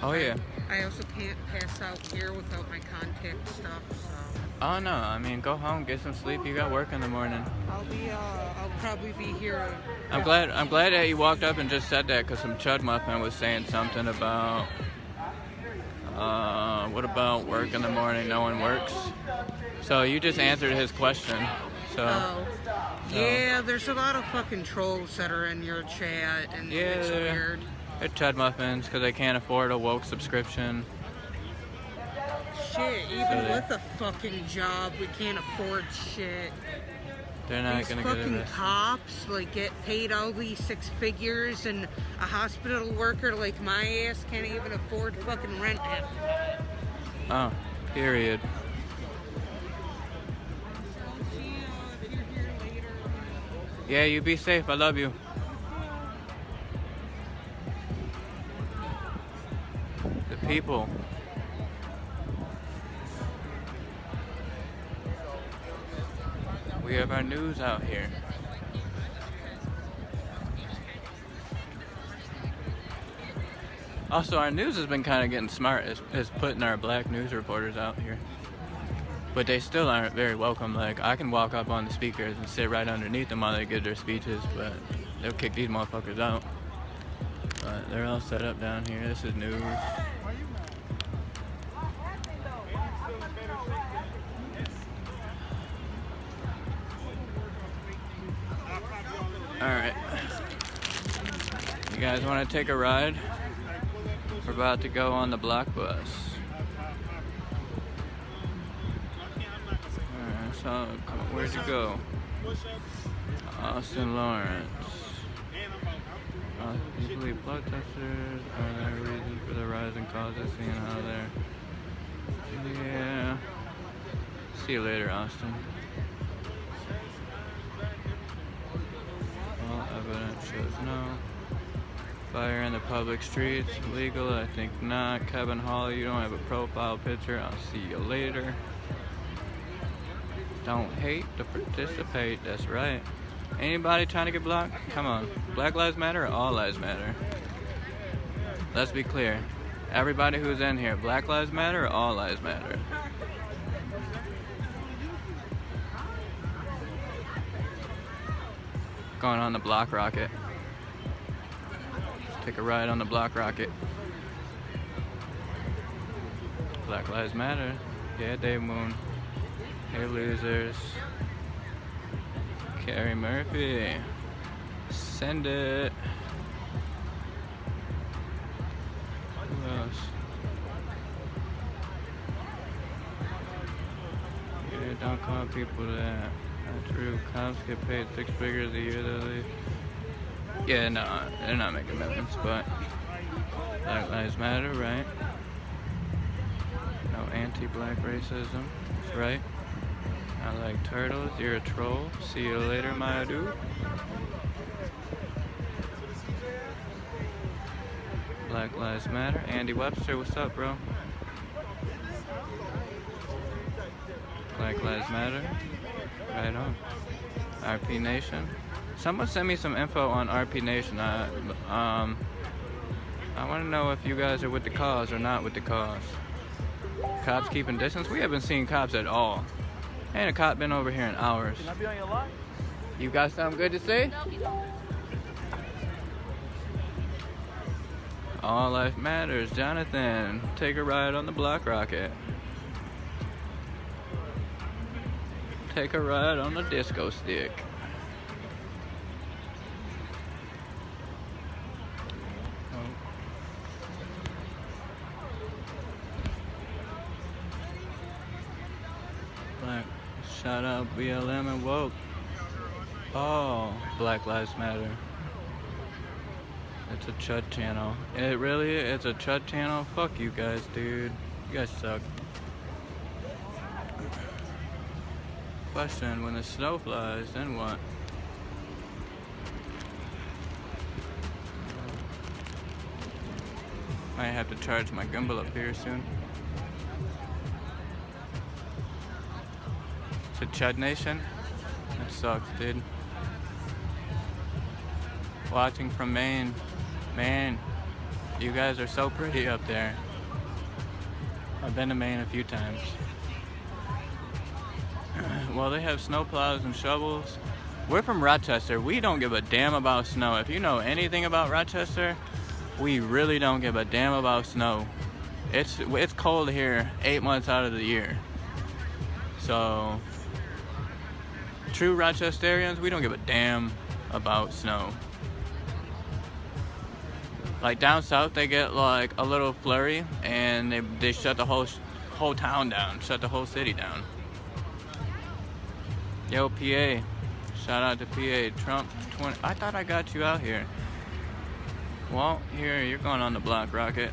Oh yeah. I also can't pass out here without my contact stuff, so. Oh no, I mean go home, get some sleep. You got work in the morning. I'll probably be here. I'm glad that you walked up and just said that, because some chud muffin was saying something about what about work in the morning? No one works. So you just answered his question. So. Yeah, there's a lot of fucking trolls that are in your chat, and it's weird. They're chud muffins because they can't afford a woke subscription. Shit, even with a fucking job, we can't afford shit. They're not gonna get it. These fucking cops get paid all these six figures, and a hospital worker like my ass can't even afford fucking rent. Oh, period. Yeah, you be safe. I love you. The people. We have our news out here. Also, our news has been kind of getting smart as putting our black news reporters out here. But they still aren't very welcome. Like, I can walk up on the speakers and sit right underneath them while they give their speeches, but they'll kick these motherfuckers out. But they're all set up down here. This is news. Alright. You guys want to take a ride? We're about to go on the block bus. Alright, so where'd you go? Austin Lawrence. You believe blood testers are there reasons for the rise in causes, seeing how they're... Yeah. See you later, Austin. All evidence shows no. Fire in the public streets, legal? I think not. Kevin Hall, you don't have a profile picture. I'll see you later. Don't hate to participate. That's right. Anybody trying to get blocked? Come on. Black Lives Matter or All Lives Matter? Let's be clear. Everybody who's in here, Black Lives Matter or All Lives Matter? Going on the block rocket. Let's take a ride on the block rocket. Black Lives Matter. Yeah, Dave Moon. Hey, losers. Carrie Murphy. Send it. Who else? Yeah, don't call people that. Not true. Cops get paid 6 figures a year, though. Yeah, no, they're not making millions, but Black Lives Matter, right? No anti-black racism. That's right. I like turtles. You're a troll. See you later, my dude. Black Lives Matter. Andy Webster, what's up, bro? Black Lives Matter. Right on. RP Nation. Someone sent me some info on RP Nation. I want to know if you guys are with the cause or not with the cause. Cops keeping distance? We haven't seen cops at all. Ain't a cop been over here in hours. Can I be on your lot? You got something good to say? All life matters. Jonathan, take a ride on the block rocket. Take a ride on the disco stick. Black. Shout out BLM and woke. Oh, Black Lives Matter. It's a chud channel. It really is. It's a chud channel? Fuck you guys, dude. You guys suck. Question, when the snow flies, then what? Might have to charge my gimbal up here soon. It's a Chud Nation? That sucks, dude. Watching from Maine. Man. You guys are so pretty up there. I've been to Maine a few times. Well, they have snow plows and shovels. We're from Rochester. We don't give a damn about snow. If you know anything about Rochester, we really don't give a damn about snow. It's cold here 8 months out of the year. So, true Rochesterians, we don't give a damn about snow. Like down south, they get like a little flurry, and they shut the whole town down, shut the whole city down. Yo, PA, shout out to PA. Trump 20. I thought I got you out here. Well, here you're going on the block, Rocket.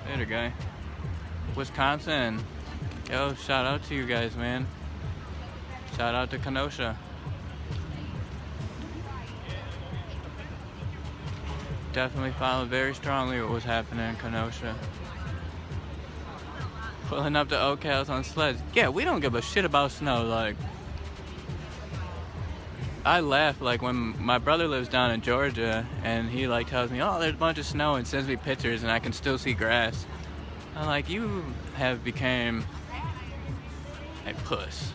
Later, guy. Wisconsin. Yo, shout out to you guys, man. Shout out to Kenosha. Definitely followed very strongly what was happening in Kenosha. Pulling up to Ocals on sleds. Yeah, we don't give a shit about snow. Like, I laugh like when my brother lives down in Georgia and he like tells me, oh, there's a bunch of snow, and sends me pictures and I can still see grass. I'm like, you have became a puss.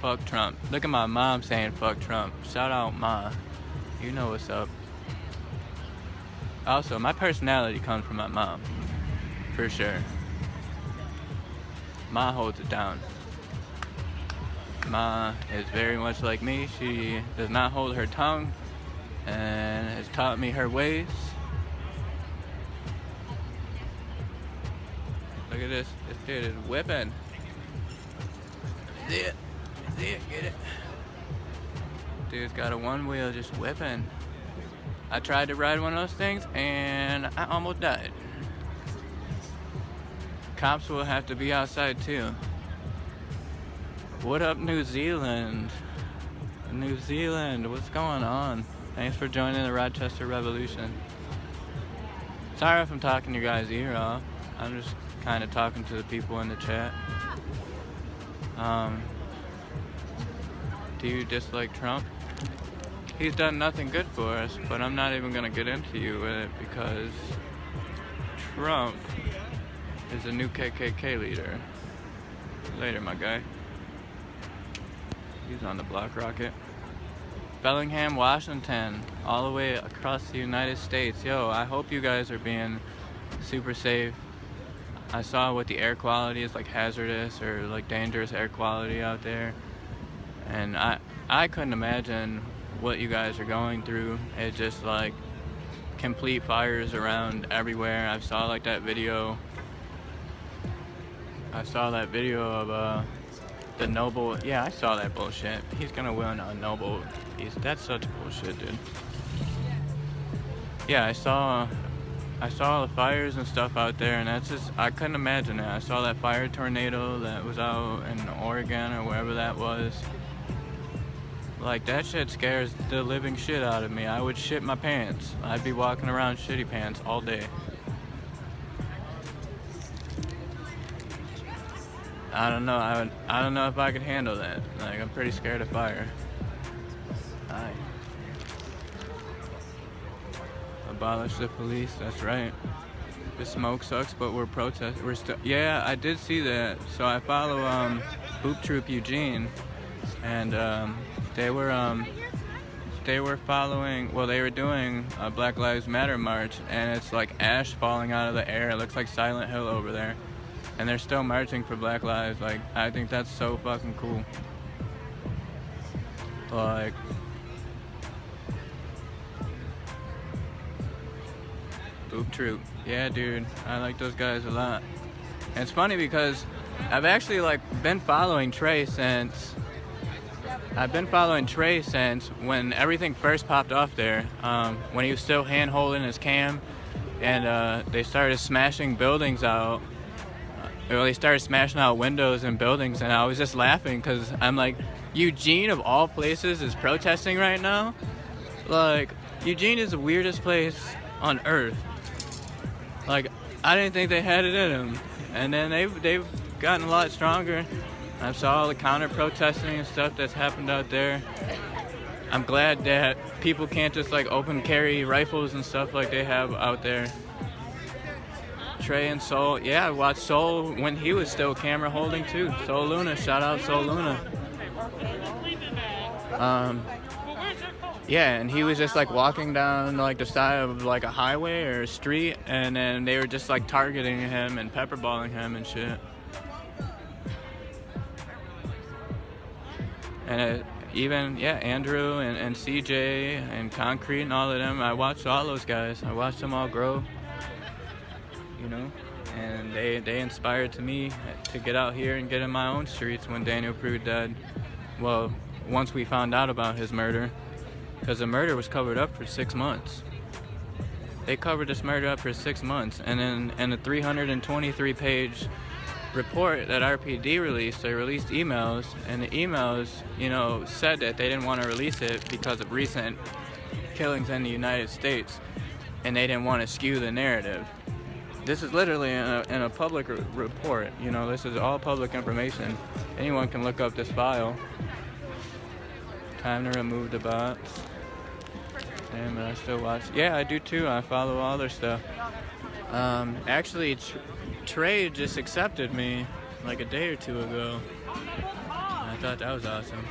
Fuck Trump. Look at my mom saying fuck Trump. Shout out Ma. You know what's up. Also, my personality comes from my mom. For sure. Ma holds it down. Ma is very much like me. She does not hold her tongue and has taught me her ways. Look at this. This dude is whipping. See it? See it? Get it? Dude's got a one wheel just whipping. I tried to ride one of those things and I almost died. Cops will have to be outside too. What up, New Zealand? New Zealand, what's going on? Thanks for joining the Rochester Revolution. Sorry if I'm talking your guys' ear off. I'm just kind of talking to the people in the chat. Do you dislike Trump? He's done nothing good for us, but I'm not even gonna get into you with it because Trump is a new KKK leader. Later, my guy. He's on the block, Rocket. Bellingham, Washington, all the way across the United States. Yo, I hope you guys are being super safe. I saw what the air quality is, like hazardous or like dangerous air quality out there. And I couldn't imagine what you guys are going through. It's just like complete fires around everywhere. I saw like that video. I saw that video of the Noble. Yeah, I saw that bullshit. He's gonna win a Noble. That's such bullshit, dude. Yeah, I saw the fires and stuff out there, and that's just, I couldn't imagine it. I saw that fire tornado that was out in Oregon or wherever that was. Like, that shit scares the living shit out of me. I would shit my pants. I'd be walking around shitty pants all day. I don't know. I don't know if I could handle that. Like, I'm pretty scared of fire. Aye. Abolish the police. That's right. The smoke sucks, but we're protesting. We're still. Yeah, I did see that. So I follow Boop Troop Eugene, and they were following. Well, they were doing a Black Lives Matter march, and it's like ash falling out of the air. It looks like Silent Hill over there. And they're still marching for Black Lives. Like, I think that's so fucking cool. Like, Boop Troop. Yeah, dude. I like those guys a lot. And it's funny because I've actually, like, been following Trey since... when everything first popped off there. When he was still hand-holding his cam. And they started smashing buildings out. Well, they started smashing out windows and buildings, and I was just laughing because I'm like, Eugene of all places is protesting right now? Like, Eugene is the weirdest place on earth. Like, I didn't think they had it in them. And then they've gotten a lot stronger. I saw all the counter-protesting and stuff that's happened out there. I'm glad that people can't just like open carry rifles and stuff like they have out there. Trey and Soul, yeah, I watched Soul when he was still camera holding too. Soul Luna, shout out Soul Luna. Yeah, and he was just like walking down like the side of like a highway or a street, and then they were just like targeting him and pepperballing him and shit. And even, yeah, Andrew and CJ and Concrete and all of them, I watched all those guys. I watched them all grow, you know, and they inspired to me to get out here and get in my own streets when Daniel Prude died. Well, once we found out about his murder, because the murder was covered up for 6 months. They covered this murder up for 6 months, and then in a 323-page report that RPD released, they released emails, and the emails, you know, said that they didn't want to release it because of recent killings in the United States, and they didn't want to skew the narrative. This is literally in a public report, you know, this is all public information. Anyone can look up this file. Time to remove the bots. Damn, I still watch. Yeah, I do too. I follow all their stuff. Actually, Trey just accepted me like a day or two ago. I thought that was awesome.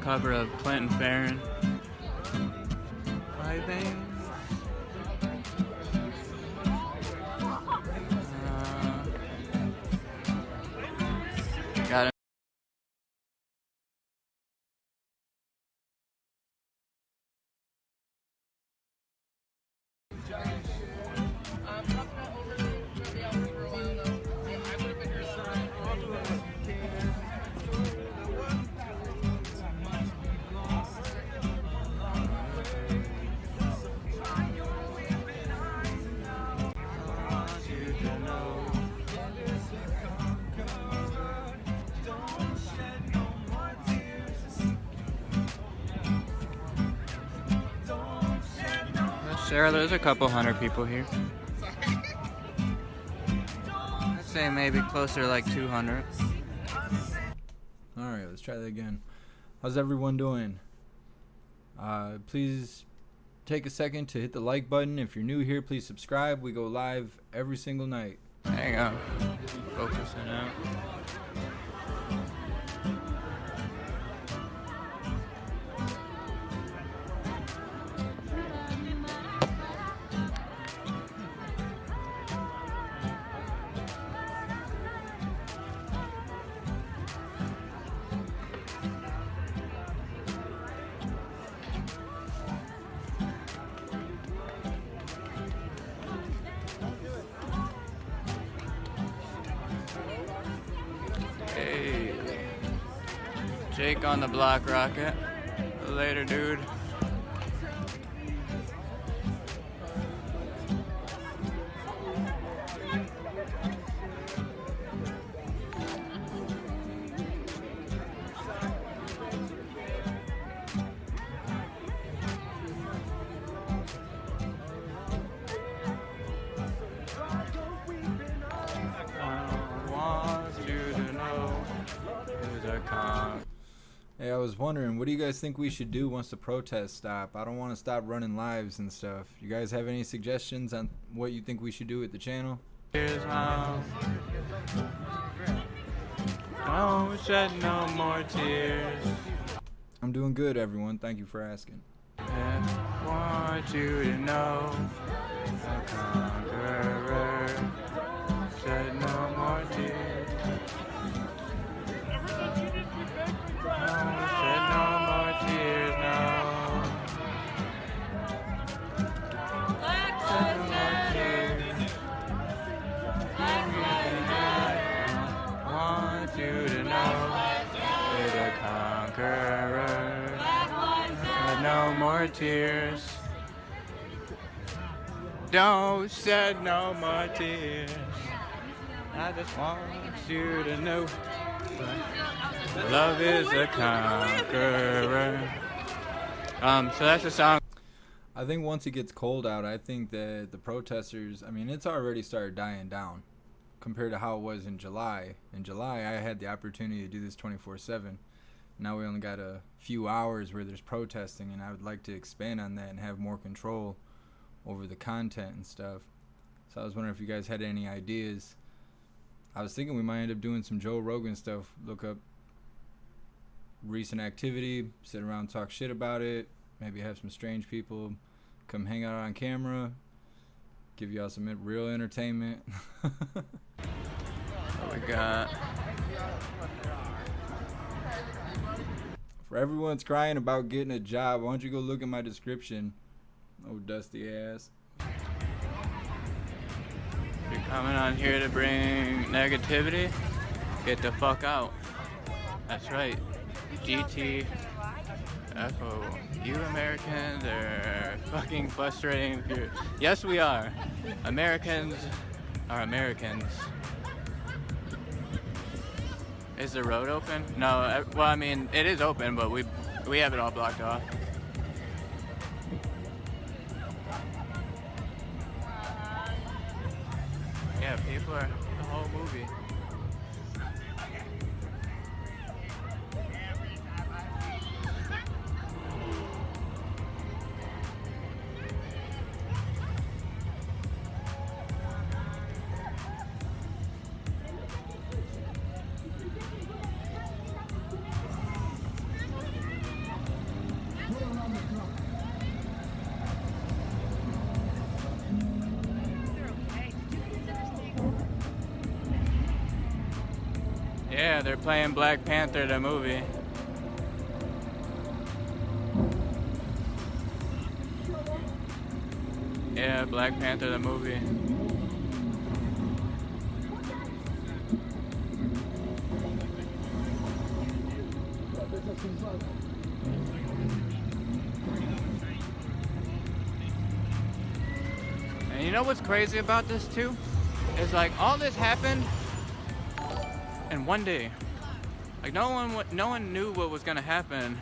Cover of Clinton Farron. My veins. Got it. Sarah, there's a couple hundred people here. I'd say maybe closer to like 200. Alright, let's try that again. How's everyone doing? Please take a second to hit the like button. If you're new here, please subscribe. We go live every single night. Hang on. Focusing out. Hey, Jake on the block rocket. Later, dude. Hey, I was wondering, what do you guys think we should do once the protests stop? I don't want to stop running lives and stuff. You guys have any suggestions on what you think we should do with the channel? Here's how. Don't shed no more tears. I'm doing good, everyone. Thank you for asking. I want you to know, a conqueror, shed no more tears. Shed no more tears now. Shed no more tears. I want you to know. more tears. Don't shed no more tears. I just want you to know love is a conqueror. So that's a song. I think once it gets cold out, I think that the protesters, I mean, it's already started dying down compared to how it was in July. In July, I had the opportunity to do this 24/7. Now we only got a few hours where there's protesting, and I would like to expand on that and have more control over the content and stuff. So I was wondering if you guys had any ideas. I was thinking we might end up doing some Joe Rogan stuff. Look up recent activity, sit around, talk shit about it, maybe have some strange people come hang out on camera, give y'all some real entertainment. What we got? For everyone's crying about getting a job, why don't you go look at my description? Oh, dusty ass. You're coming on here to bring negativity? Get the fuck out. That's right. GTFO. You Americans are fucking frustrating. Yes, we are. Americans are Americans. Is the road open? No, well, I mean, it is open, but we have it all blocked off. Yeah, people are the whole movie. Yeah, they're playing Black Panther, the movie. Yeah, Black Panther, the movie. And you know what's crazy about this too? Is like all this happened in one day. Like no one knew what was gonna happen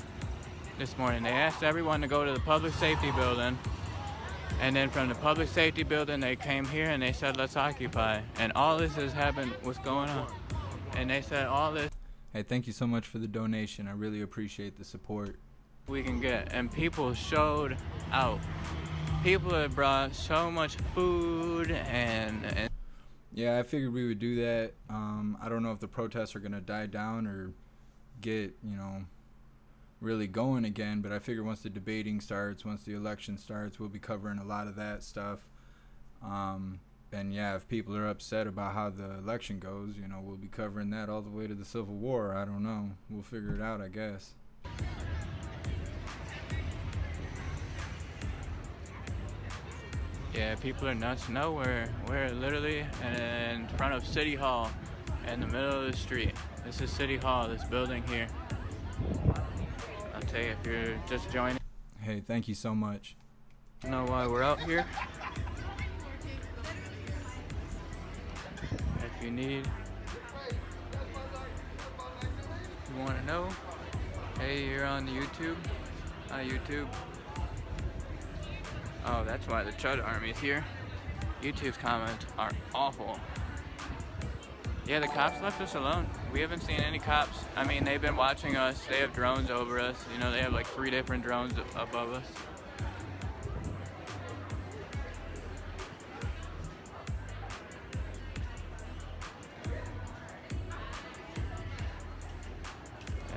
this morning. They asked everyone to go to the public safety building, and then from the public safety building they came here and they said let's occupy. And all this has happened. What's going on? And they said all this. Hey, thank you so much for the donation. I really appreciate the support We can get, and people showed out. People have brought so much food and Yeah, I figured we would do that. I don't know if the protests are gonna die down or get, really going again, but I figure once the debating starts, once the election starts, we'll be covering a lot of that stuff. And yeah, if people are upset about how the election goes, we'll be covering that all the way to the Civil War. I don't know. We'll figure it out, I guess. yeah, people are nuts. No, we're literally in front of City Hall, in the middle of the street. This is City Hall, this building here. I'll tell you if you're just joining. Hey, thank you so much. You know why we're out here? If you need, you want to know, hey, you're on YouTube. Hi, YouTube. Oh, that's why the Chud Army's here. YouTube's comments are awful. Yeah, the cops left us alone. We haven't seen any cops. I mean, they've been watching us. They have drones over us. They have like 3 different drones above us.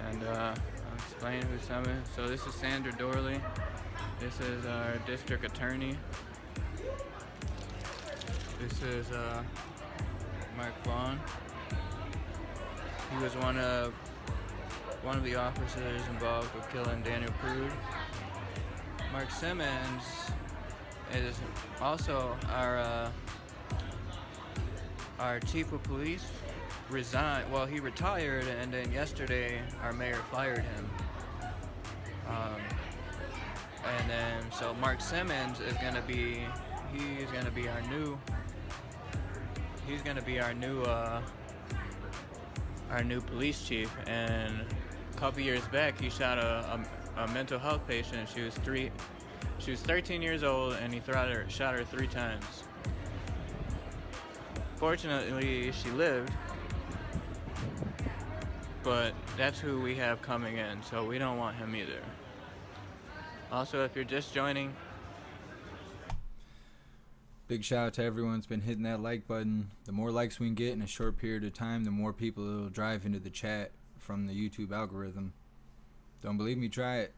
And I'll explain who's coming. So this is Sandra Dorley. This is our district attorney. This is Mark Vaughn. He was one of the officers involved with killing Daniel Prude. Mark Simmons is also our chief of police. Resigned. Well, he retired, and then yesterday our mayor fired him. And And then so Mark Simmons is gonna be our new police chief. And a couple years back, he shot a mental health patient. She was 13 years old, and he shot her 3 times. Fortunately, she lived, but that's who we have coming in, so we don't want him either. Also, if you're just joining, big shout out to everyone that's been hitting that like button. The more likes we can get in a short period of time, the more people it'll drive into the chat from the YouTube algorithm. Don't believe me? Try it.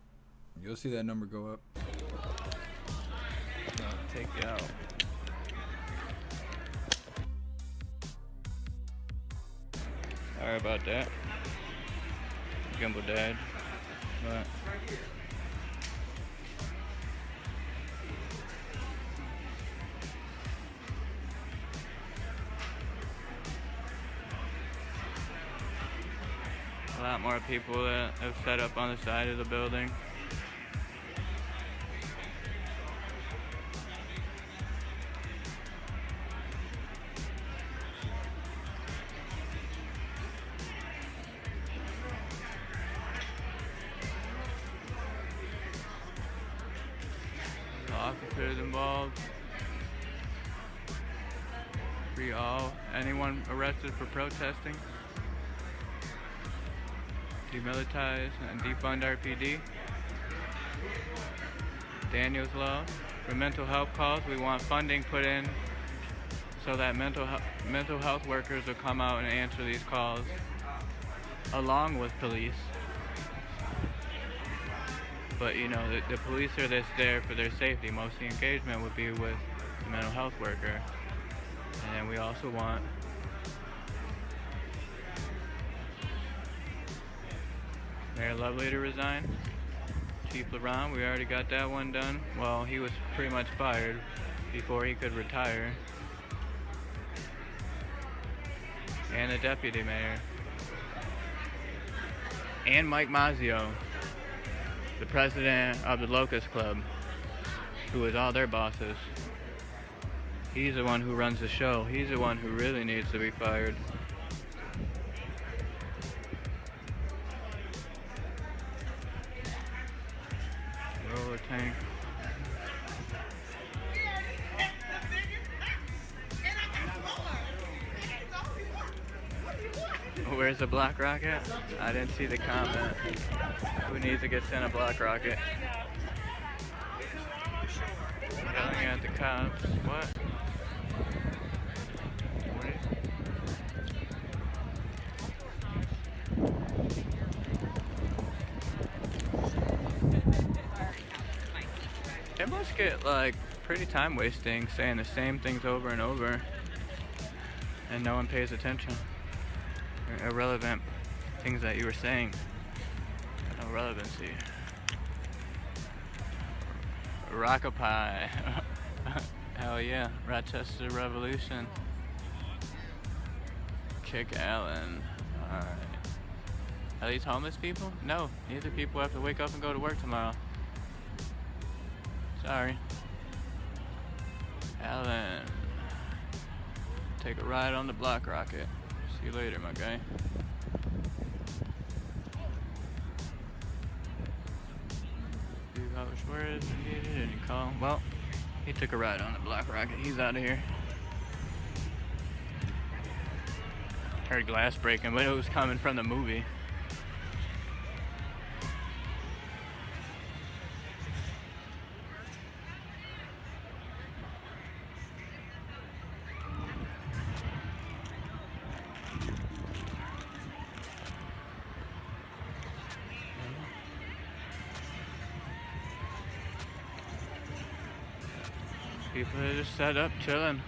You'll see that number go up. I'll take you out. Sorry about that. Gimbal died. But a lot more people that have set up on the side of the building. Officers involved. Free all. Anyone arrested for protesting. Demilitarize and defund RPD. Daniel's Law. For mental health calls, we want funding put in so that mental health workers will come out and answer these calls along with police. But you know, the police are there for their safety. Most of the engagement would be with the mental health worker. And then we also want Mayor Lovely to resign. Chief LeBron, we already got that one done. Well, he was pretty much fired before he could retire. And the deputy mayor. And Mike Mazzio, the president of the Locust Club, who is all their bosses. He's the one who runs the show. He's the one who really needs to be fired. Roller tank. Where's the black rocket? I didn't see the comment. Who needs to get sent a black rocket? Yelling at the cops. What? They must get like pretty time wasting saying the same things over and over, and no one pays attention. Irrelevant things that you were saying. No relevancy. Rockapie. Hell yeah. Rochester Revolution. Kick Allen. Alright. Are these homeless people? No. These are people who have to wake up and go to work tomorrow. Sorry. Allen. Take a ride on the Black Rocket. See you later, my guy. Where is he? Didn't he call? Well, he took a ride on the Black Rocket. He's out of here. Heard glass breaking, but it was coming from the movie. People are just set up, chilling.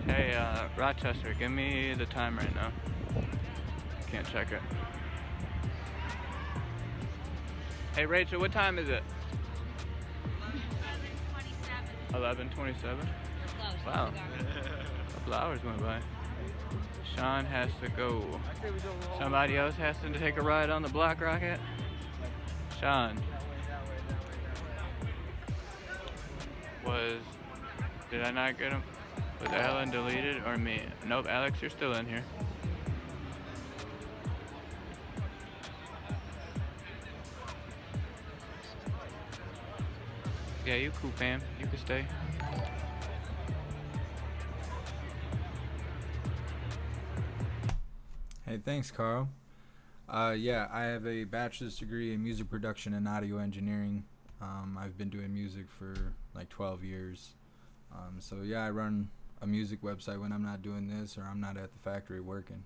Hey, Rochester, give me the time right now. Can't check it. Hey, Rachel, what time is it? 11:27. Wow. A couple hours went by. Sean has to go. Somebody else has to take a ride on the Black Rocket. Sean. Did I not get him? Was Alan deleted or me? Nope, Alex, you're still in here. Yeah, you cool, fam. You can stay. Hey, thanks, Carl. Yeah, I have a bachelor's degree in music production and audio engineering. I've been doing music for like 12 years. So yeah, I run a music website when I'm not doing this or I'm not at the factory working.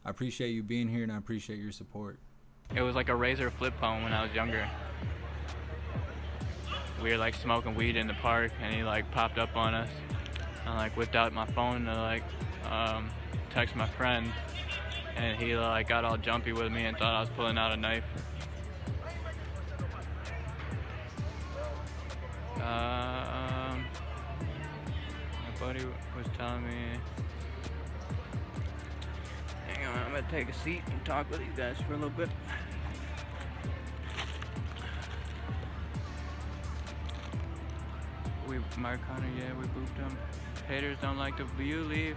I appreciate you being here and I appreciate your support. It was like a Razor flip phone when I was younger. We were like smoking weed in the park and he like popped up on us. I like whipped out my phone to like text my friend, and he like got all jumpy with me and thought I was pulling out a knife. My buddy was telling me, hang on, I'm gonna take a seat and talk with you guys for a little bit. Mark Hunter, yeah, we booped him. Haters don't like the view, leave.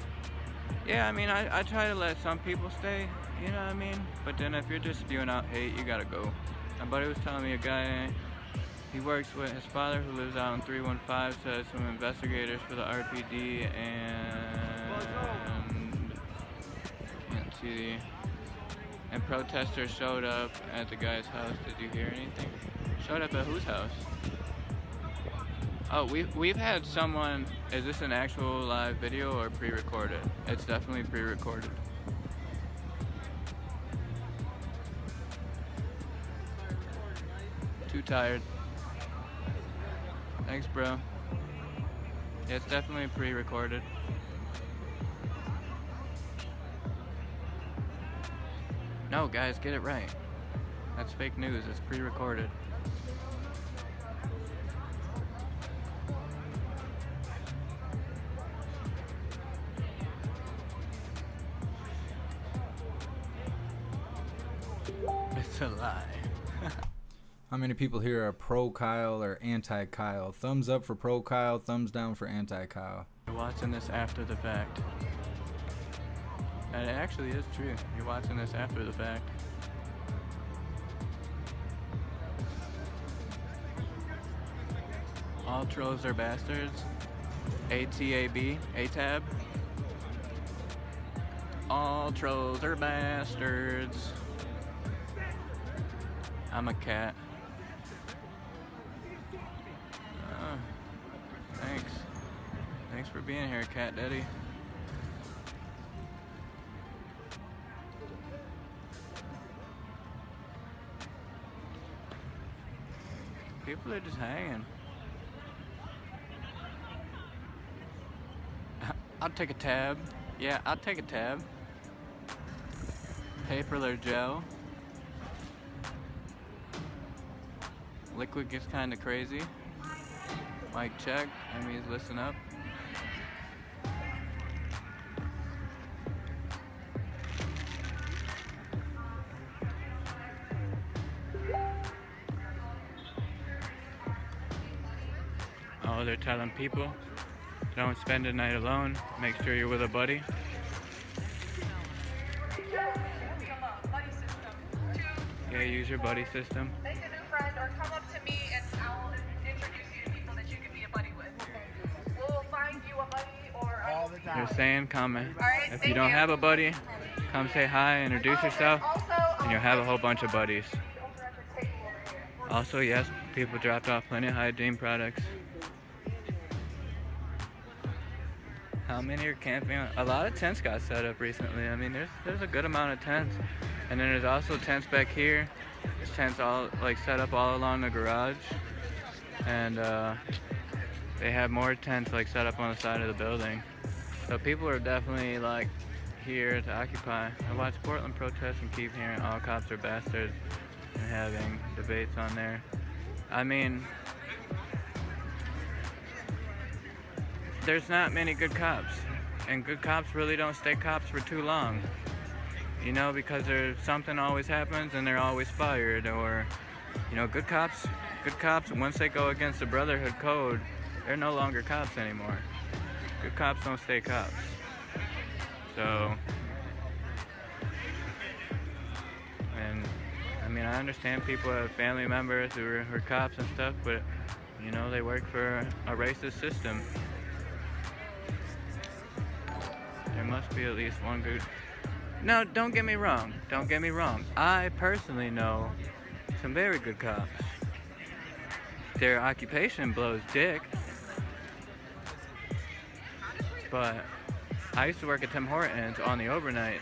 Yeah, I mean, I try to let some people stay, you know what I mean? But then if you're just spewing out hate, you gotta go. My buddy was telling me a guy, he works with his father who lives out in 315, says some investigators for the RPD and can't see, and protesters showed up at the guy's house. Did you hear anything? Showed up at whose house? Oh, we've had someone. Is this an actual live video or pre-recorded? It's definitely pre-recorded. Too tired. Thanks, bro. Yeah, it's definitely pre-recorded. No, guys, get it right. That's fake news. It's pre-recorded. It's a lie. How many people here are pro Kyle or anti Kyle? Thumbs up for pro Kyle, thumbs down for anti Kyle. You're watching this after the fact. And it actually is true. You're watching this after the fact. All trolls are bastards. ATAB, ATAB. All trolls are bastards. I'm a cat. Thanks. Thanks for being here, Cat Daddy. People are just hanging. I'll take a tab. Yeah, I'll take a tab. Paper or gel. Liquid gets kind of crazy. Mic check. Enemies, listen up. Oh, they're telling people, don't spend a night alone. Make sure you're with a buddy. Yeah, use your buddy system. Make a new friend or come up to me and I'll introduce you to people that you can be a buddy with. We'll find you a buddy or all the time. They're saying comment. Alright, If you don't have a buddy, come say hi, introduce yourself, and you'll have a whole bunch of buddies. Also, yes, people dropped off plenty of hygiene products. How many are camping? A lot of tents got set up recently. I mean, there's a good amount of tents. And then there's also tents back here. There's tents all like set up all along the garage. And they have more tents like set up on the side of the building. So people are definitely like here to occupy. I watch Portland protests and keep hearing all cops are bastards and having debates on there. I mean, there's not many good cops. And good cops really don't stay cops for too long. You know, because there's something always happens and they're always fired. Or, you know, good cops, once they go against the Brotherhood code, they're no longer cops anymore. Good cops don't stay cops. So, and I mean, I understand people have family members who are cops and stuff, but, you know, they work for a racist system. There must be at least one good... No, don't get me wrong. Don't get me wrong. I personally know some very good cops. Their occupation blows dick. But I used to work at Tim Hortons on the overnights,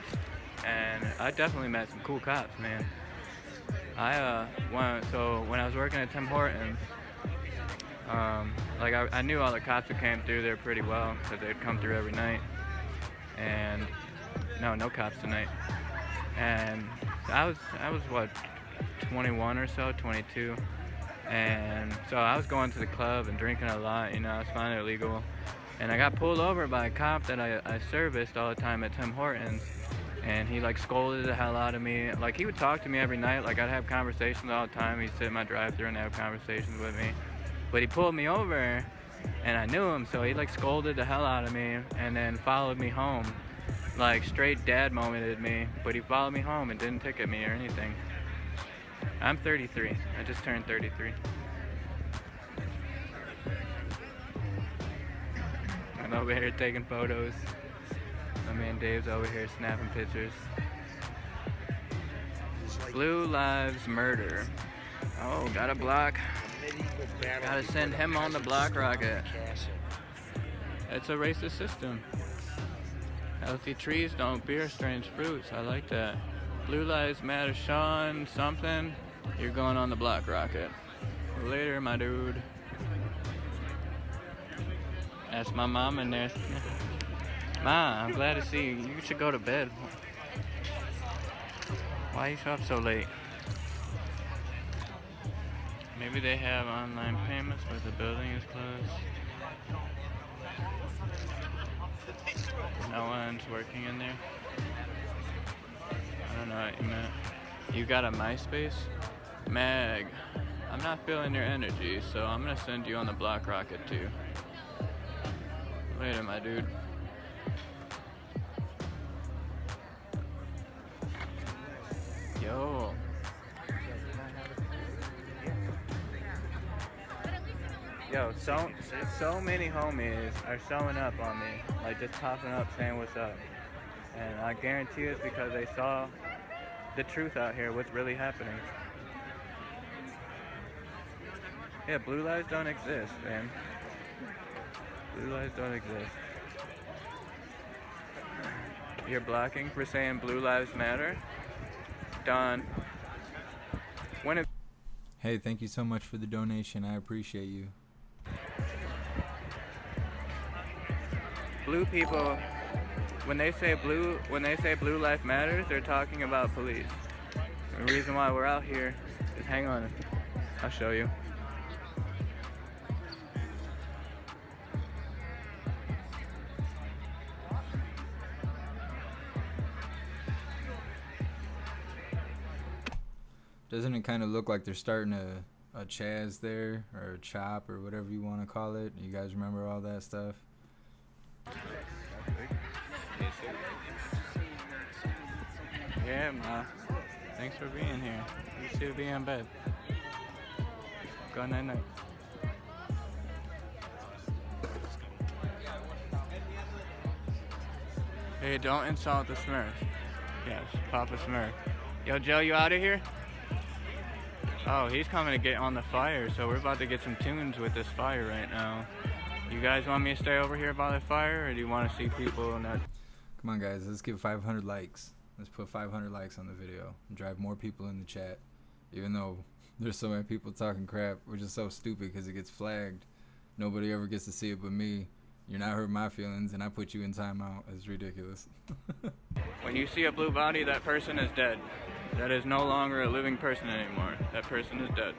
and I definitely met some cool cops, man. So when I was working at Tim Hortons, like I knew all the cops that came through there pretty well, because they'd come through every night. And no cops tonight. And I was what, 21 or so, 22. And so I was going to the club and drinking a lot, you know, I was finding it illegal. And I got pulled over by a cop that I serviced all the time at Tim Hortons. And he like scolded the hell out of me. Like he would talk to me every night, like I'd have conversations all the time. He'd sit in my drive-thru and have conversations with me. But he pulled me over and I knew him, so he like scolded the hell out of me and then followed me home. Like straight dad momented me, but he followed me home and didn't ticket me or anything. I'm 33. I just turned 33. I'm over here taking photos. My man Dave's over here snapping pictures. Blue Lives Murder. Oh, got a block. Gotta send him on the block rocket. It's a racist system. Healthy trees don't bear strange fruits. I like that. Blue Lives Matter, Sean something. You're going on the block rocket. Later, my dude. That's my mom in there. Ma, I'm glad to see you. You should go to bed. Why you up so late? Maybe they have online payments, but the building is closed. No one's working in there. I don't know what you meant. You got a MySpace? Mag, I'm not feeling your energy, so I'm gonna send you on the block rocket too. Later, my dude. Yo. Yo, so many homies are showing up on me, like just popping up saying what's up. And I guarantee it's because they saw the truth out here, what's really happening. Yeah, blue lives don't exist, man. Blue lives don't exist. You're blocking for saying blue lives matter? Done. Hey, thank you so much for the donation. I appreciate you. Blue people, when they say blue life matters, they're talking about police. The reason why we're out here is, hang on, I'll show you. Doesn't it kind of look like they're starting a Chaz there, or a chop, or whatever you want to call it? You guys remember all that stuff? Yeah, Ma. Thanks for being here. You should be in bed. Go night-night. Hey, don't insult the Smurf. Yes, Papa Smurf. Yo, Joe, you out of here? Oh, he's coming to get on the fire, so we're about to get some tunes with this fire right now. You guys want me to stay over here by the fire, or do you want to see people not? Come on, guys, let's get 500 likes. Let's put 500 likes on the video and drive more people in the chat. Even though there's so many people talking crap, which is so stupid because it gets flagged. Nobody ever gets to see it but me. You're not hurting my feelings, and I put you in timeout. It's ridiculous. When you see a blue body, that person is dead. That is no longer a living person anymore. That person is dead.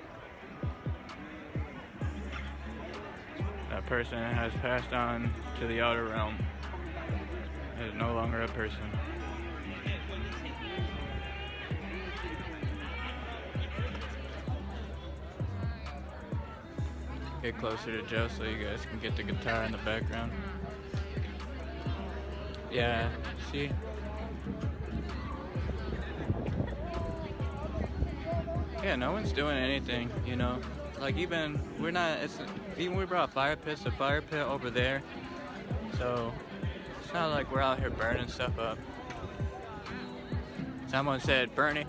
That person has passed on to the outer realm. is no longer a person. Get closer to Joe so you guys can get the guitar in the background. Yeah, see? Yeah, no one's doing anything, you know? Like even, even we brought fire pits, a fire pit over there. So, it's not like we're out here burning stuff up. Someone said, burning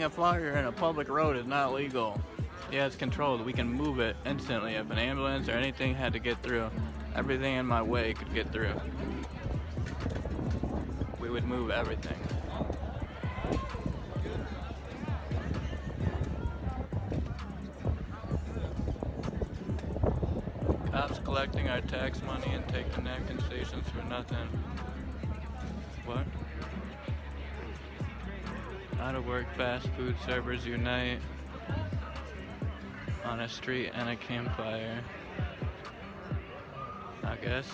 a fire in a public road is not legal. Yeah, it's controlled. We can move it instantly. If an ambulance or anything had to get through, everything in my way could get through. We would move everything. Cops collecting our tax money and taking napkin stations for nothing. What? Out of work fast food servers unite on a street and a campfire. I guess.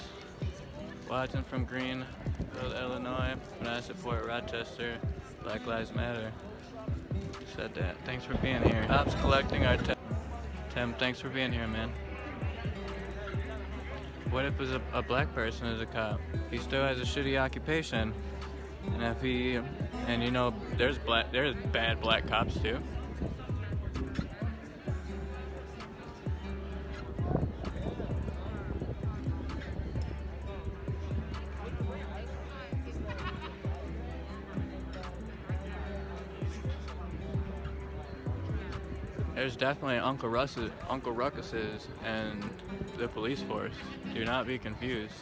Watching from Greenville, Illinois, but I support Rochester. Black Lives Matter. Said that. Thanks for being here. Cops collecting our Tim, thanks for being here, man. What if it's a black person is a cop? He still has a shitty occupation. And if he, and you know, there's bad black cops too. There's definitely Uncle Ruckuses and the police force. Do not be confused.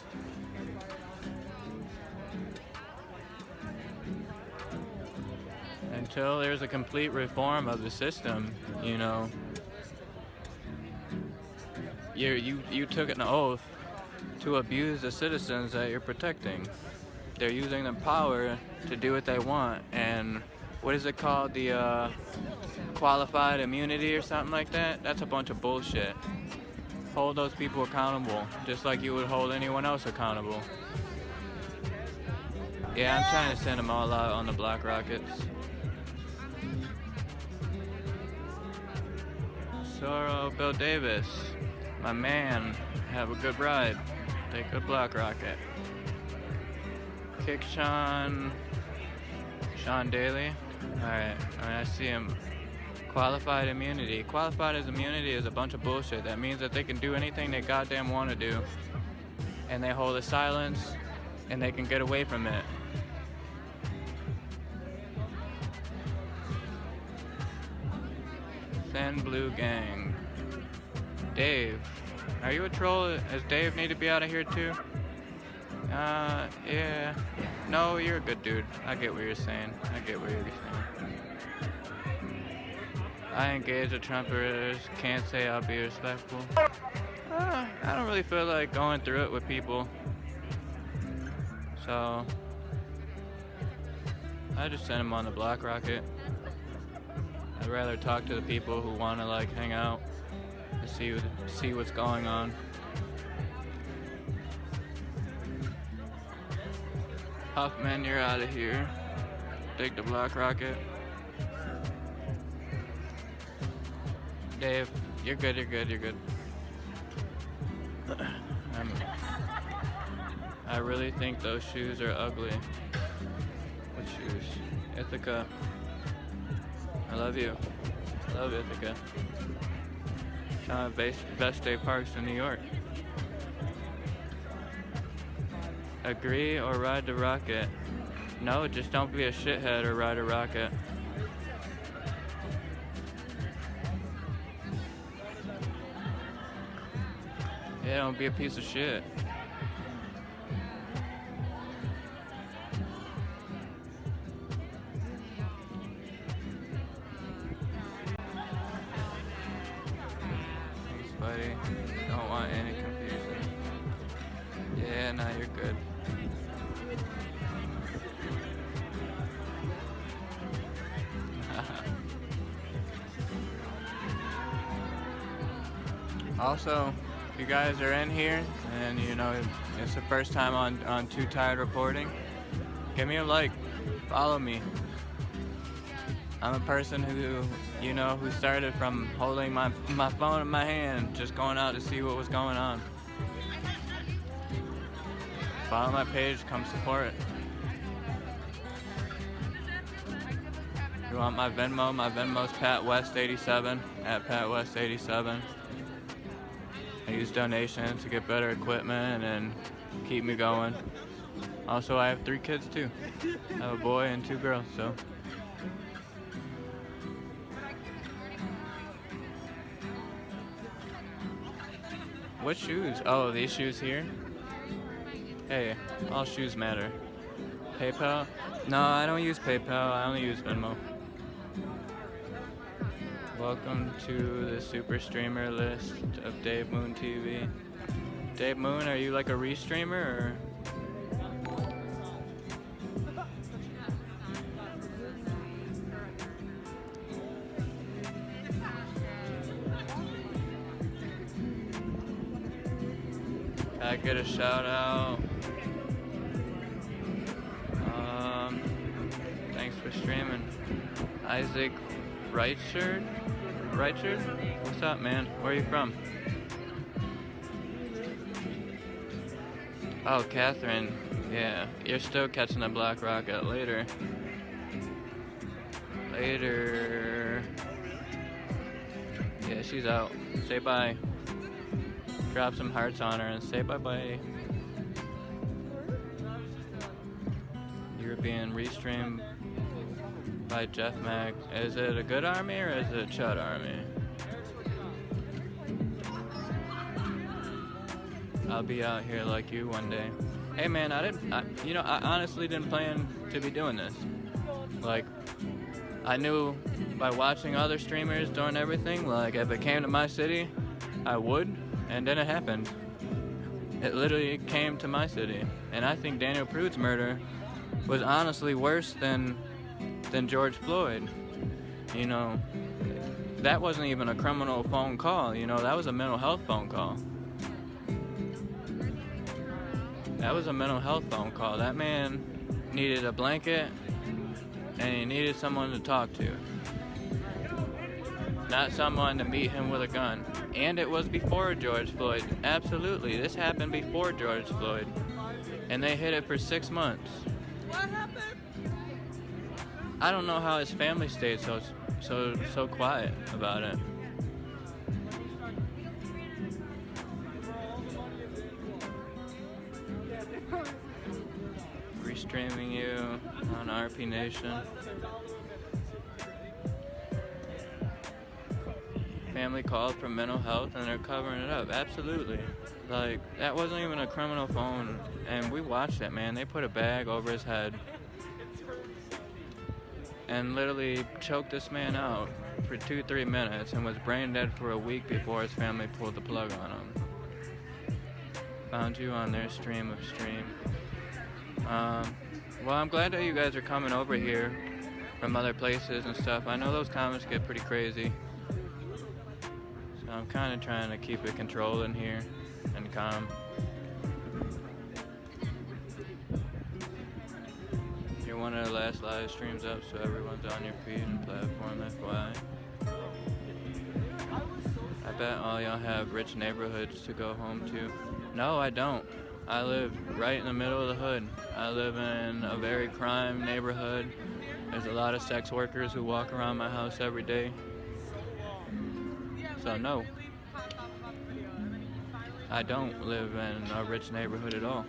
Until there's a complete reform of the system, you know, you took an oath to abuse the citizens that you're protecting. They're using their power to do what they want, and what is it called? The qualified immunity or something like that? That's a bunch of bullshit. Hold those people accountable, just like you would hold anyone else accountable. Yeah, I'm trying to send them all out on the Black Rockets. Sorrow, Bill Davis, my man, have a good ride. Take a Black Rocket. Kick Sean Daly. Alright, I see him. Qualified immunity. Qualified as immunity is a bunch of bullshit. That means that they can do anything they goddamn want to do. And they hold a silence, and they can get away from it. Thin Blue Gang. Dave. Are you a troll? Does Dave need to be out of here too? Yeah. No, you're a good dude. I get what you're saying. I engage with Trumpers. Can't say I'll be respectful. I don't really feel like going through it with people. So, I just send them on the Black Rocket. I'd rather talk to the people who want to like hang out and see what's going on. Huffman, you're out of here. Take the Black Rocket. Dave, you're good. I really think those shoes are ugly. What shoes? Ithaca. I love you. Love Ithaca. Some of the best state parks in New York. Agree or ride the rocket? No, just don't be a shithead or ride a rocket. Yeah, don't be a piece of shit. Thanks, buddy. Don't want any confusion. Yeah, nah, you're good. Also, you guys are in here and you know it's the first time on Too Tired Reporting, give me a like, follow me. I'm a person who started from holding my phone in my hand, just going out to see what was going on. Follow my page, come support it. If you want my Venmo's PatWest87, at PatWest87. I use donations to get better equipment and keep me going. Also, I have 3 kids too. I have a boy and 2 girls, so. What shoes? Oh, these shoes here? Hey, all shoes matter. PayPal? No, I don't use PayPal, I only use Venmo. Welcome to the super streamer list of Dave Moon TV. Dave Moon, are you like a restreamer or? Can I get a shout out? Thanks for streaming. Isaac Reichard? What's up, man? Where are you from? Oh, Catherine. Yeah, you're still catching the Black Rocket later. Yeah, she's out. Say bye. Drop some hearts on her and say bye-bye. You're being restreamed by Jeff Mack. Is it a good army or is it a chud army? I'll be out here like you one day. Hey man, I honestly didn't plan to be doing this. Like, I knew by watching other streamers doing everything, like if it came to my city, I would, and then it happened. It literally came to my city. And I think Daniel Prude's murder was honestly worse than George Floyd. You know, that wasn't even a criminal phone call, you know, that was a mental health phone call. That was a mental health phone call. That man needed a blanket and he needed someone to talk to. Not someone to meet him with a gun. And it was before George Floyd. Absolutely, this happened before George Floyd. And they hid it for 6 months. What happened? I don't know how his family stayed so quiet about it. Restreaming you on RP Nation. Family called for mental health and they're covering it up. Absolutely. Like, that wasn't even a criminal phone. And we watched it, man. They put a bag over his head and literally choked this man out for 2-3 minutes and was brain dead for a week before his family pulled the plug on him. Found you on their stream of stream. Well, I'm glad that you guys are coming over here from other places and stuff. I know those comments get pretty crazy. So I'm kind of trying to keep it controlled in here and calm. You're one of the last live streams up, so everyone's on your feed and platform, FYI. I bet all y'all have rich neighborhoods to go home to. No, I don't. I live right in the middle of the hood. I live in a very crime neighborhood. There's a lot of sex workers who walk around my house every day. So no, I don't live in a rich neighborhood at all.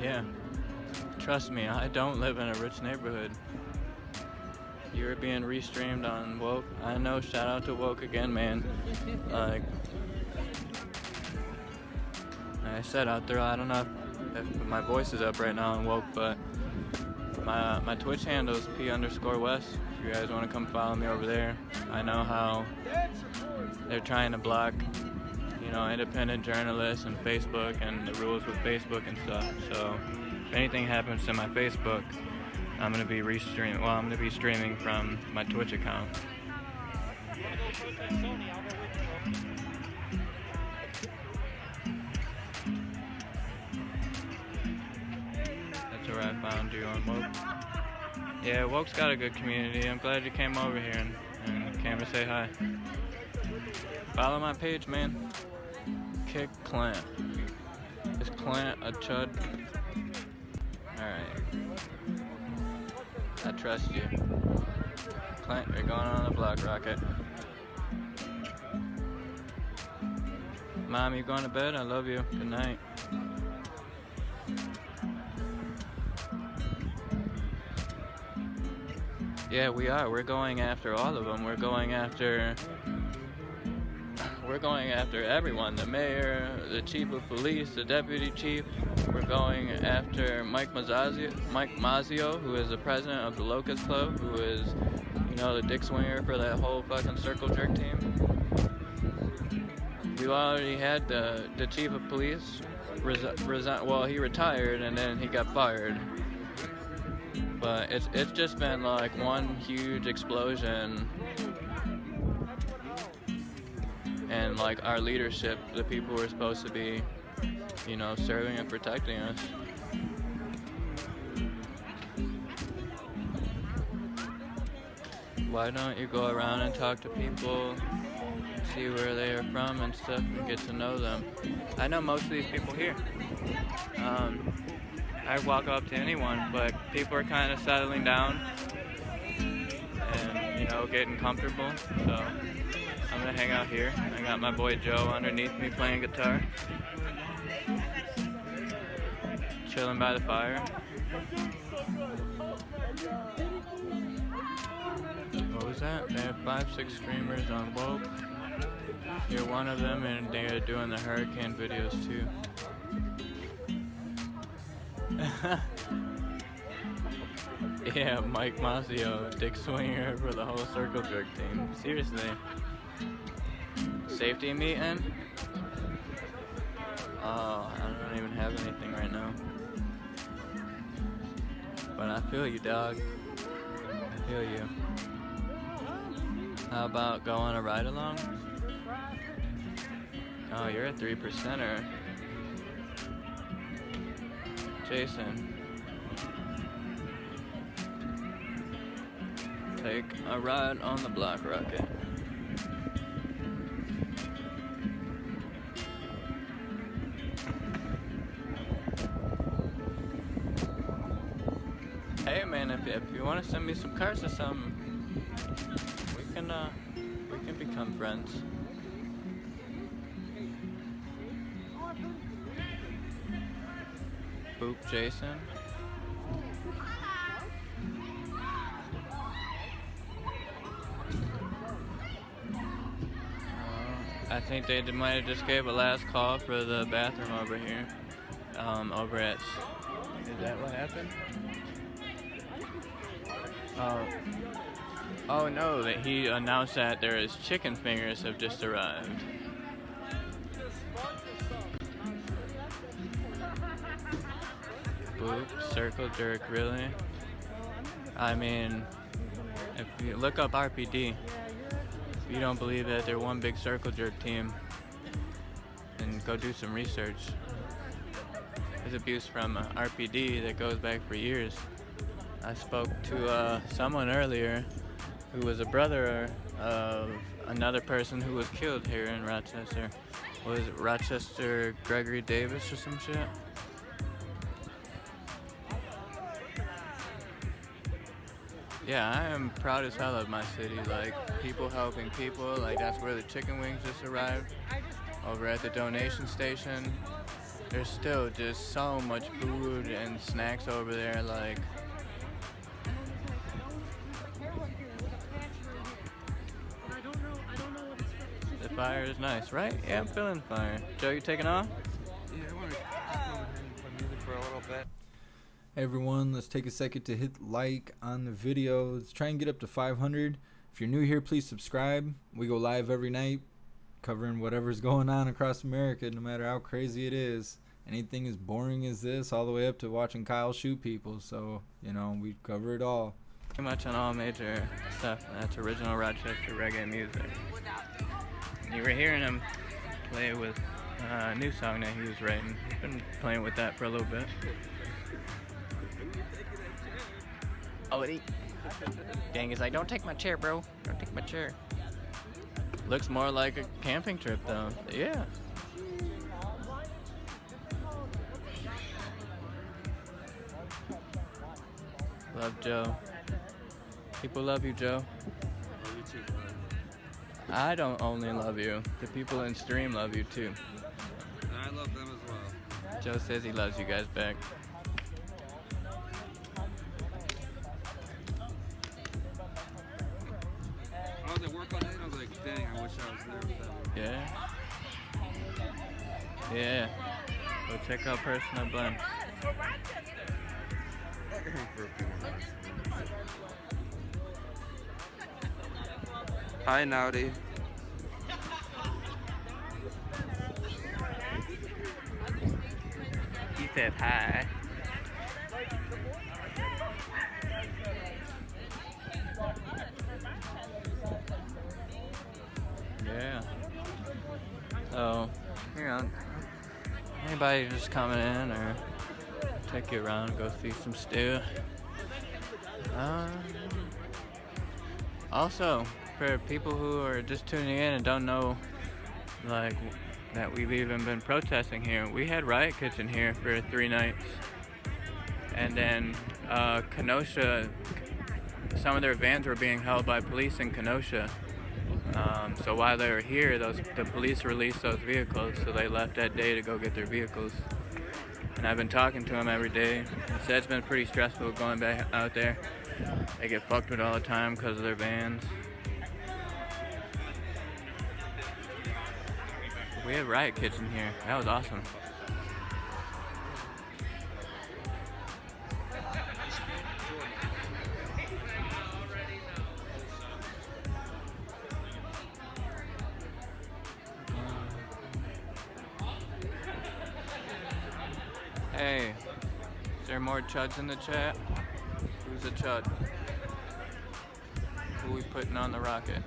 Yeah. Trust me, I don't live in a rich neighborhood. You're being restreamed on Woke. I know, shout out to Woke again, man. Like I said out there, I don't know if my voice is up right now on Woke, but my Twitch handle is P_West. If you guys want to come follow me over there. I know how they're trying to block, independent journalists and Facebook and the rules with Facebook and stuff. So if anything happens to my Facebook, I'm gonna be streaming from my Twitch account. That's where I found you on Woke. Yeah, Woke's got a good community. I'm glad you came over here and came to say hi. Follow my page, man. Kick Clint. Is Clint a chud? Alright. I trust you. Clint, you're going on the block rocket. Mom, you going to bed? I love you. Good night. Yeah, we are. We're going after all of them. We're going after everyone. The mayor, the chief of police, the deputy chief. We're going after Mike Mazzio, who is the president of the Locust Club, who is, the dick swinger for that whole fucking circle jerk team. We already had the chief of police resign. Well, he retired and then he got fired. But it's just been like one huge explosion. And like our leadership, the people who are supposed to be, serving and protecting us. Why don't you go around and talk to people, see where they are from and stuff, and get to know them? I know most of these people here. I walk up to anyone, but people are kind of settling down and, getting comfortable. So I'm gonna hang out here. I got my boy Joe underneath me playing guitar, chilling by the fire. What was that? They have 5-6 streamers on Woke. You're one of them, and they're doing the hurricane videos too. Yeah, Mike Mazzio, dick swinger for the whole circle jerk team. Seriously. Safety meeting? Oh, I don't even have anything right now. But I feel you, dog. I feel you. How about going a ride along? Oh, you're a 3%er. Jason. Take a ride on the block rocket. Hey man, if you want to send me some cards or something, we can become friends. Boop Jason. I think they might have just gave a last call for the bathroom over here. Over at... Is that what happened? Oh no, that he announced that there is chicken fingers have just arrived. Boop, circle jerk, really? I mean, if you look up RPD, if you don't believe that they're one big circle jerk team, then go do some research. There's abuse from RPD that goes back for years. I spoke to someone earlier who was a brother of another person who was killed here in Rochester. Was it Rochester Gregory Davis or some shit? Yeah, I am proud as hell of my city. Like, people helping people. Like, that's where the chicken wings just arrived. Over at the donation station. There's still just so much food and snacks over there. Like, the fire is nice, right? Yeah, I'm feeling fire. Joe, you taking off? Yeah, I want to play music for a little bit. Hey everyone, let's take a second to hit like on the video. Let's try and get up to 500. If you're new here, please subscribe. We go live every night covering whatever's going on across America, no matter how crazy it is. Anything as boring as this, all the way up to watching Kyle shoot people. So, you know, we cover it all. Pretty much on all major stuff. That's original Rochester reggae music. You were hearing him play with a new song that he was writing. He's been playing with that for a little bit. Oh, Gang is like, don't take my chair, bro. Don't take my chair. Looks more like a camping trip, though. Yeah. Love Joe. People love you, Joe. Love you too, bro. I don't only love you. The people in stream love you, too. And I love them as well. Joe says he loves you guys back. I was at work all day and I was like, dang, I wish I was there with them. Yeah. Yeah. Go check out Personal Blend. For a few minutes. Hi, Naughty. He said hi. Yeah. So, you know, anybody just coming in or take you around, go see some stew. Also, for people who are just tuning in and don't know, like, that we've even been protesting here, we had Riot Kitchen here for 3 nights. And then Kenosha, some of their vans were being held by police in Kenosha. So while they were here, the police released those vehicles, so they left that day to go get their vehicles. And I've been talking to them every day. They said it's been pretty stressful going back out there. They get fucked with all the time because of their vans. We had Riot Kitchen here. That was awesome. Hey, is there more chuds in the chat? Who's a chud? Who we putting on the rocket?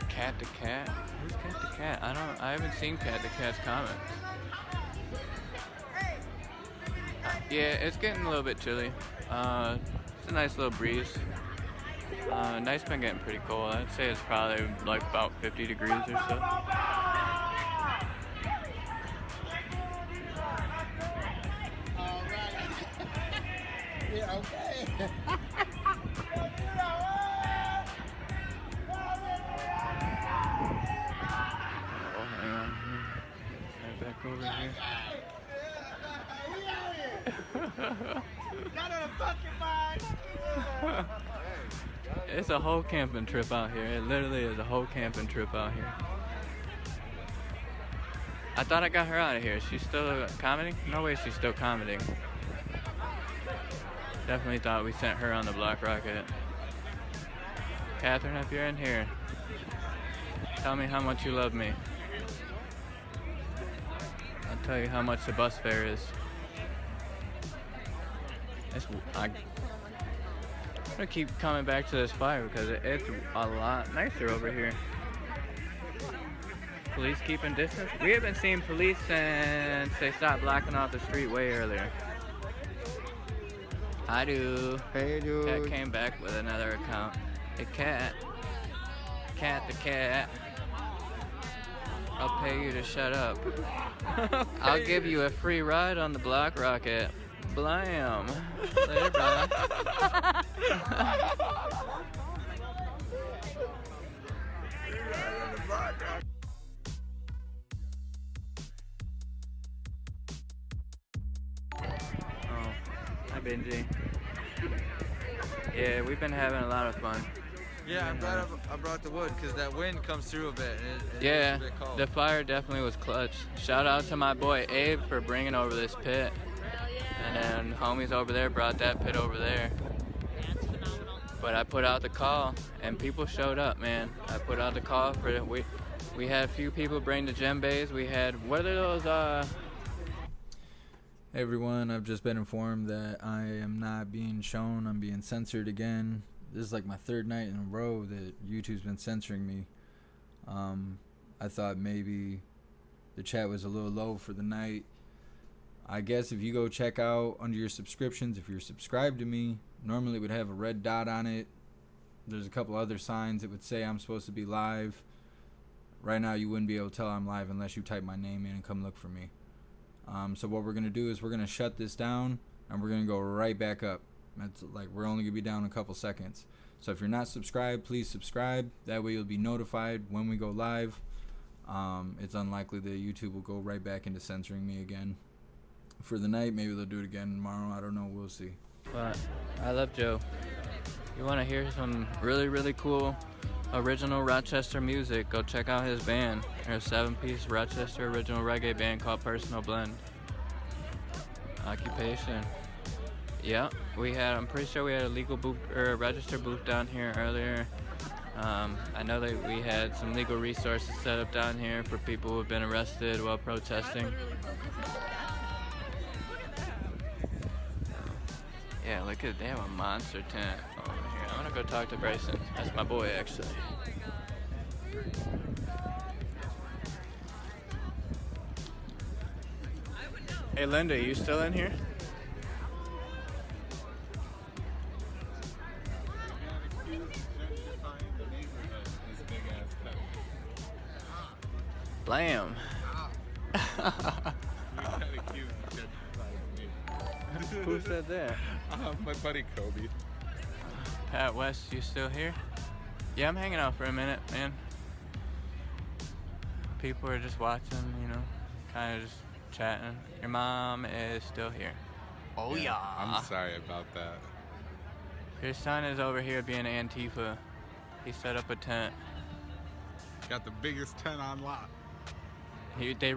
Cat to Cat? Who's Cat to Cat? I haven't seen Cat to Cat's comments. Yeah, it's getting a little bit chilly. It's a nice little breeze. Night's been getting pretty cold. I'd say it's probably like about 50 degrees or so. Yeah, okay. Oh, hang on. Right back over here. It's a whole camping trip out here. It literally is a whole camping trip out here. I thought I got her out of here. She's still commenting? No way she's still commenting. Definitely thought we sent her on the Black Rocket. Catherine, if you're in here, tell me how much you love me. I'll tell you how much the bus fare is. I'm gonna keep coming back to this fire because it's a lot nicer over here. Police keeping distance. We haven't seen police since they stopped blocking off the street way earlier. I do. Hey, dude. Cat came back with another account. Hey, Cat. Cat the Cat. I'll pay you to shut up. I'll give you a free ride on the Black Rocket. Blam. Later, brother. Oh, hi Benji. Yeah, we've been having a lot of fun. Yeah, I'm glad I brought the wood because that wind comes through a bit. And Yeah, it's a bit cold. the fire definitely was clutch. Shout out to my boy Abe for bringing over this pit. And then homies over there brought that pit over there. But I put out the call, and people showed up, man. I put out the call for it. We had a few people bring the djembes. We had, what are those, Hey everyone, I've just been informed that I am not being shown. I'm being censored again. This is like my third night in a row that YouTube's been censoring me. I thought maybe the chat was a little low for the night. I guess if you go check out under your subscriptions, if you're subscribed to me, normally it would have a red dot on it. There's a couple other signs that would say I'm supposed to be live. Right now you wouldn't be able to tell I'm live unless you type my name in and come look for me. So what we're going to do is we're going to shut this down and we're going to go right back up. That's like, we're only going to be down a couple seconds. So if you're not subscribed, please subscribe. That way you'll be notified when we go live. It's unlikely that YouTube will go right back into censoring me again for the night. Maybe they'll do it again tomorrow. I don't know. We'll see. but I love Joe. You want to hear some really, really cool original Rochester music, go check out his band. There's a 7-piece Rochester original reggae band called Personal Blend. Occupation. Yeah, I'm pretty sure we had a legal booth, or a registered booth down here earlier. I know that we had some legal resources set up down here for people who have been arrested while protesting. Yeah, look at, they have a monster tent over here. I'm gonna go talk to Bryson. That's my boy, actually. Hey, Linda, you still in here? Blam. Who said that? My buddy Kobe. Pat West, you still here? Yeah, I'm hanging out for a minute, man. People are just watching, you know, kind of just chatting. Your mom is still here. Oh yeah. I'm sorry about that. Your son is over here being Antifa. He set up a tent. Got the biggest tent on lot. They really